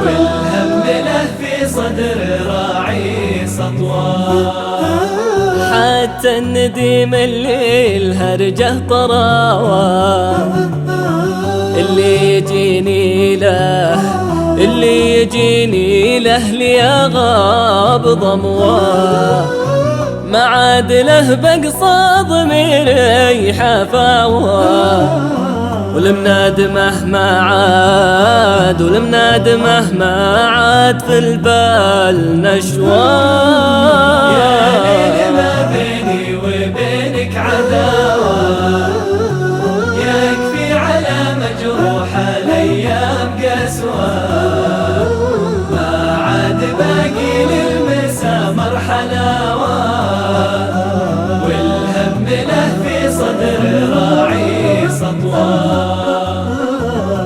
والهم له في صدر راعي سطوة. حتى النديم اللي الهرجه طراوة، اللي يجيني له ليغاب ضموه، ما عاد له بقصى ضميري حفاوة. والمنادمه ما عاد في البال نشواه. يا ليل ما بيني وبينك عداوة، يكفي على مجروحة الأيام قسوة. ما عاد باقي للمسامر حلاوة، والهم له في صدر راعي سطوة.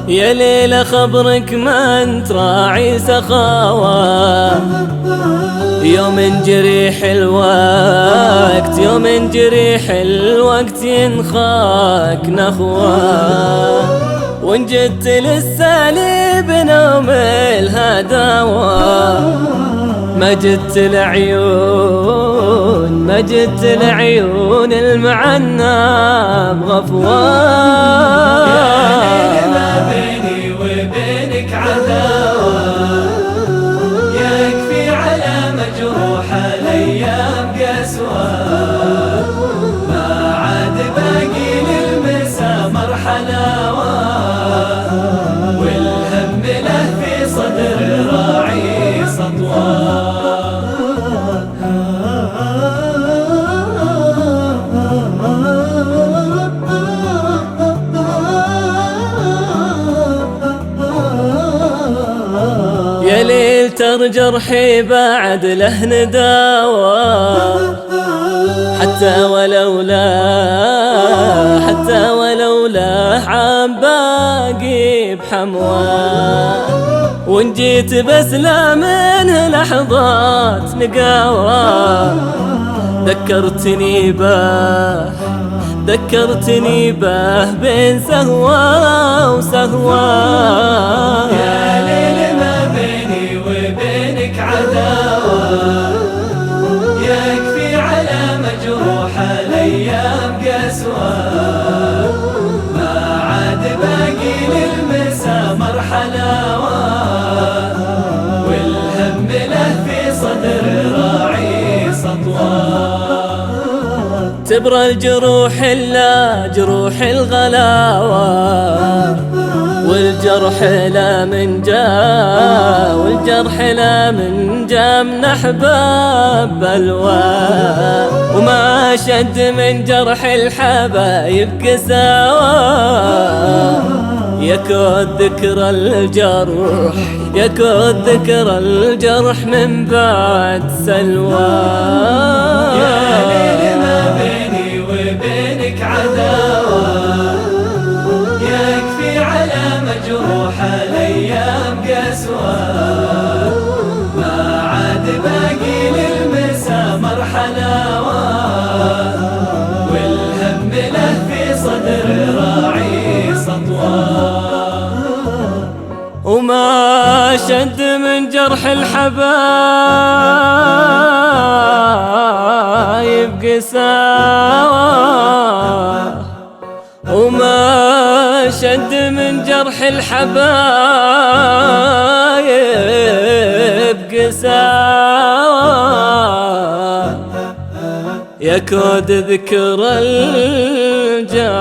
يا ليلة خبرك ما انت راعي سخاوة، يوم جريح الوقت ينخاك نخوة. وان جدت للسالي بنوم الهداوة، ما جدت العيون المعنى بغفوة. ما بيني وبينك عداوة، يكفي على مجروحة الأيام قسوة. ما عاد باقي للمسامر حلاوة، والهم له في صدر راعي سطوة. يا ليل ترى جرحي بعد له نداوة، حتى ولولا عم باقي بحموة. وان جيت بس لا منه لحظات نقاوة، ذكرتني به بين سهوة وسهوة. يا ليل ما بيني وبينك عداوة، يكفي على مجروحة الأيام قسوة. ما عاد باقي للمسامر حلاوة، والهم له في صدر راعي سطوة. تبرى الجروح إلا جروح الغلاوة، والجرح لا من جا من أحباب بلوى. وما شد من جرح الحبايب قساوة، يكود ذكر الجرح من بعد سلوى. يا ليل ما بيني وبينك عداوة، يكفي على مجروحة الأيام قسوة. ما عاد باقي للمسامر حلاوة، والهم له في صدر راعي سطوة. وما شد من جرح الحبايب قساوة، وما شد من جرح الحبايب قساوة، يكود ذكر الجار